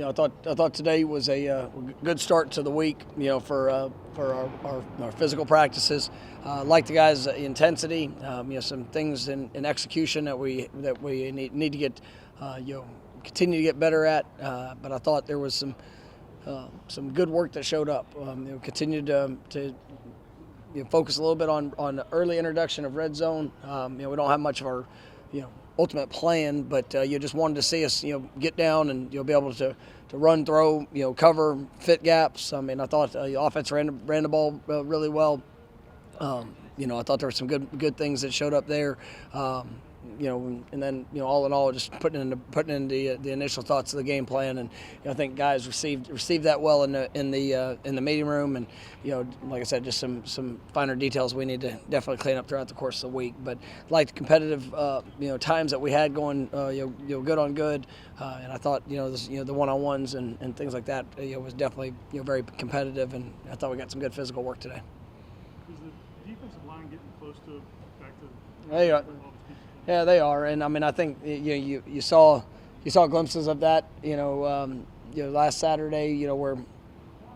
I thought today was a good start to the week. For our physical practices. Like the guys' intensity. Some things in execution that we need to get continue to get better at. But I thought there was some good work that showed up. Continued to focus a little bit on the early introduction of red zone. We don't have much of our ultimate plan, but you just wanted to see us get down and be able to run, throw, cover, fit gaps. I thought the offense ran the ball really well. I thought there were some good things that showed up there. And then all in all, just putting in the initial thoughts of the game plan, and I think guys received that well in the meeting room, and like I said, just some finer details we need to definitely clean up throughout the course of the week. But like the competitive times that we had going good on good, and I thought the one-on-ones and things like that was definitely very competitive, and I thought we got some good physical work today. Is the defensive line getting close to back to? They are. Yeah, they are, and I think you saw glimpses of that last Saturday. Where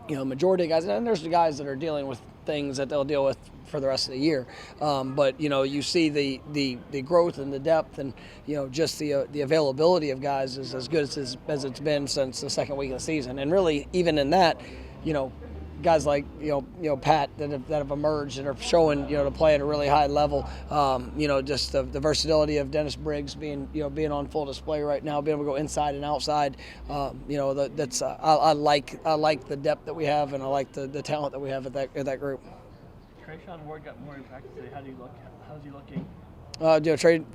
majority of guys, and there's the guys that are dealing with things that they'll deal with for the rest of the year. But you see the growth and the depth, and just the availability of guys is as good as it's been since the second week of the season. And really, even in that, guys like Pat that have emerged and are showing to play at a really high level. Just the versatility of Dennis Briggs being on full display right now, being able to go inside and outside. That's I like the depth that we have, and I like the talent that we have at that group. Trayshawn Ward got more impact today. How do you look? How's he looking?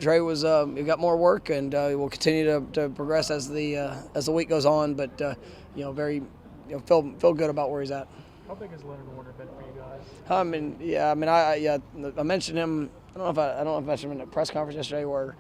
Trey was he got more work, and will continue to progress as the week goes on. But very feel good about where he's at. How big has Leonard Warner been for you guys? I mentioned him. I don't know if I mentioned him in a press conference yesterday, or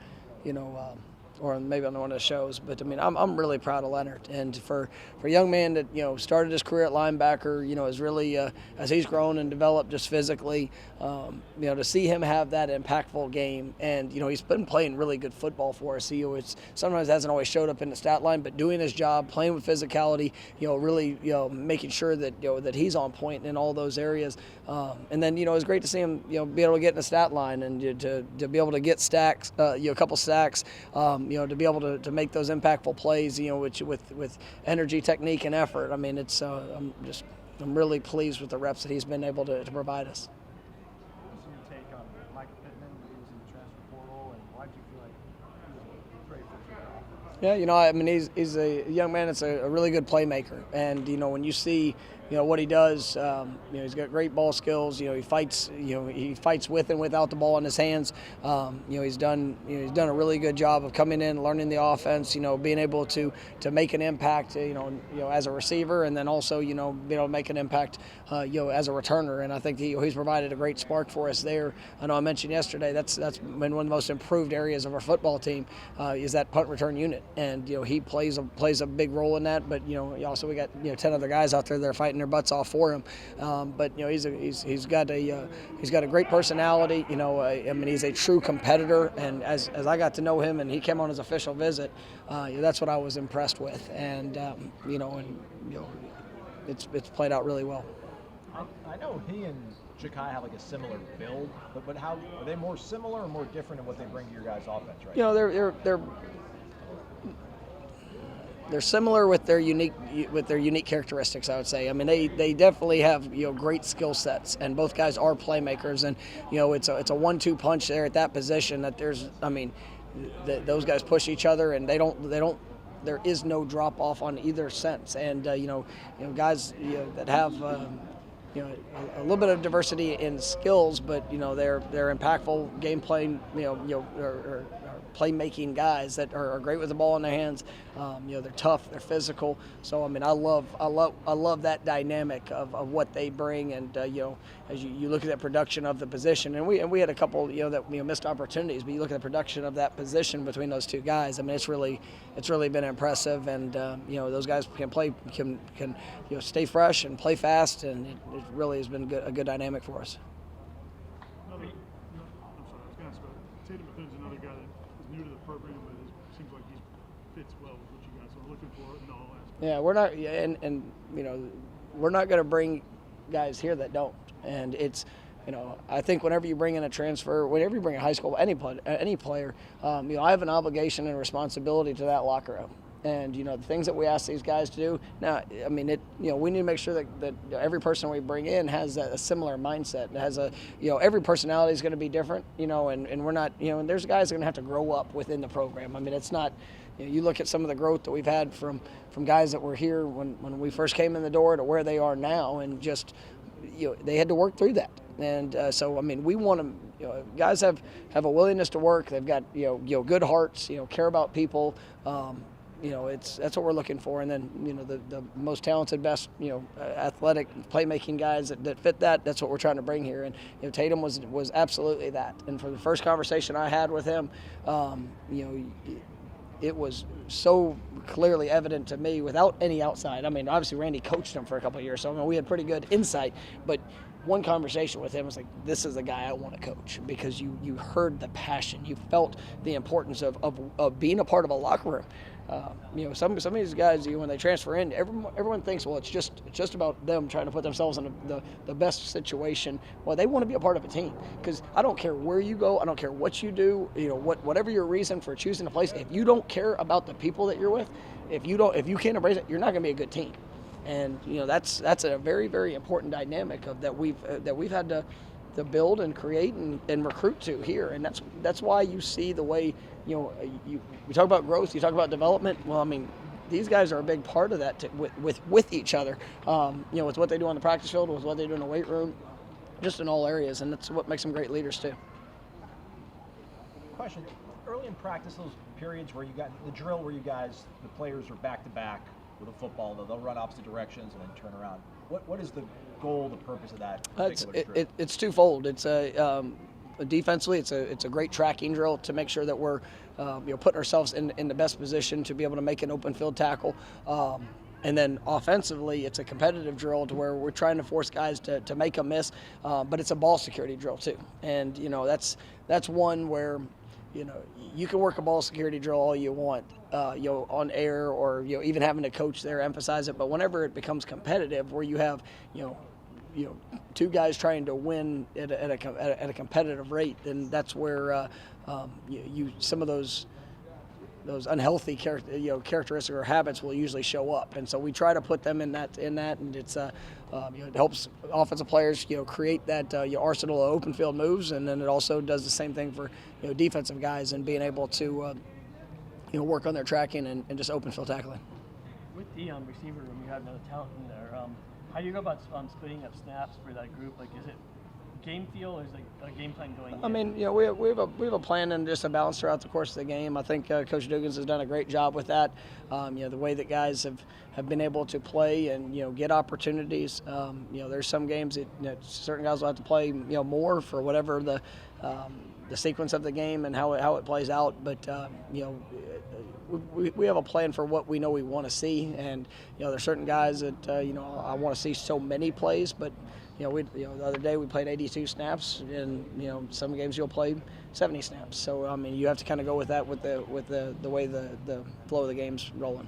or maybe on one of the shows. But I'm really proud of Leonard, and for a young man that started his career at linebacker, is really as he's grown and developed just physically, to see him have that impactful game, and he's been playing really good football for us. It's sometimes hasn't always showed up in the stat line, but doing his job, playing with physicality, really making sure that that he's on point in all those areas, and then it's great to see him be able to get in the stat line and to be able to get stacks, a couple sacks. To be able to make those impactful plays, with energy, technique, and effort. I'm really pleased with the reps that he's been able to provide us. What's your take on Mike Pittman? He was in the transfer portal, and why do you feel like he was a great fit for the offense? Yeah, he's a young man that's a really good playmaker, and when you see what he does, he's got great ball skills. He fights with and without the ball in his hands. He's done a really good job of coming in, learning the offense. Being able to make an impact. As a receiver, and then also being able to make an impact. As a returner, and I think he's provided a great spark for us there. I know I mentioned yesterday that's been one of the most improved areas of our football team is that punt return unit, and he plays a big role in that. But also we got 10 other guys out there that are fighting their butts off for him. But he's got a great personality. He's a true competitor, and as I got to know him and he came on his official visit, that's what I was impressed with, and it's played out really well. I know he and Ja'Kai have like a similar build, but how are they more similar or more different in what they bring to your guys' offense, right? They're similar with their unique characteristics, I would say. They definitely have great skill sets, and both guys are playmakers, and it's a 1-2 punch there at that position. That those guys push each other, and they don't. There is no drop off on either sense, and guys that have a little bit of diversity in skills, but they're impactful game playing, or playmaking guys that are great with the ball in their hands. They're tough, they're physical. So I love that dynamic of what they bring, and as you look at that production of the position, and we had a couple that missed opportunities, but you look at the production of that position between those two guys. It's really been impressive, and those guys can stay fresh and play fast, and it really has been a good dynamic for us. I'm sorry, I was going to ask about Tatum Bethune's another guy that is new to the program, but it seems like he fits well with what you guys are looking for in all aspects. Yeah, we're not, and you know, we're not going to bring guys here that don't. And it's, you know, I think whenever you bring in a transfer, whenever you bring a high school, any player, you know, I have an obligation and responsibility to that locker room. And, you know, the things that we ask these guys to do, now, I mean, you know, we need to make sure that every person we bring in has a similar mindset. It has you know, every personality is going to be different, you know, and we're not, you know, and there's guys that are going to have to grow up within the program. I mean, it's not, you know, you look at some of the growth that we've had from guys that were here when we first came in the door to where they are now, and just, you know, they had to work through that. And so, I mean, we want to, you know, guys have a willingness to work. They've got, you know, good hearts, you know, care about people. You know, that's what we're looking for. And then, you know, the most talented, best, you know, athletic, playmaking guys that fit that. That's what we're trying to bring here. And, you know, Tatum was absolutely that. And for the first conversation I had with him, you know, it was so clearly evident to me without any outside. I mean, obviously Randy coached him for a couple of years, so I mean, we had pretty good insight. But one conversation with him was like, this is the guy I want to coach, because you heard the passion, you felt the importance of being a part of a locker room. You know, some of these guys, when they transfer in, everyone thinks, well, it's just about them trying to put themselves in the best situation. Well, they want to be a part of a team, because I don't care where you go, I don't care what you do, you know, whatever your reason for choosing a place. If you don't care about the people that you're with, if you can't embrace it, you're not going to be a good team. And you know, that's a very, very important dynamic that we've had to build and create and recruit to here. And that's why you see the way, you know, we talk about growth, you talk about development. Well, I mean, these guys are a big part of that with each other. You know, with what they do on the practice field, with what they do in the weight room, just in all areas, and that's what makes them great leaders too. Question: early in practice, those periods where you got the drill, where the players are back to back with a football, they'll run opposite directions and then turn around. What is the goal, the purpose of that particular drill? It's twofold. It's defensively, it's a great tracking drill to make sure that we're you know, putting ourselves in the best position to be able to make an open field tackle. And then offensively, it's a competitive drill to where we're trying to force guys to make a miss, but it's a ball security drill too. And you know, that's one where, you know, you can work a ball security drill all you want, you know, on air, or you know, even having a coach there emphasize it. But whenever it becomes competitive, where you have, you know, two guys trying to win at a competitive rate, then that's where some of those unhealthy characteristics or habits will usually show up. And so we try to put them in that, and it's you know, it helps offensive players, you know, create that arsenal of open field moves, and then it also does the same thing for, you know, defensive guys and being able to you know, work on their tracking and just open field tackling. With the receiver room, you have another talent in there. How do you go about splitting up snaps for that group? Like, is it game feel, or is like a game plan going in? I mean, you know, we have a plan and just a balance throughout the course of the game. I think Coach Dugan's has done a great job with that. You know, the way that guys have been able to play and, you know, get opportunities. You know, there's some games that, you know, certain guys will have to play, you know, more for whatever the sequence of the game and how it plays out. But you know, we have a plan for what we know we want to see, and you know, there's certain guys that you know, I want to see so many plays, but you know, the other day we played 82 snaps, and you know, some games you'll play 70 snaps. So I mean, you have to kind of go with that with the way the flow of the game's rolling.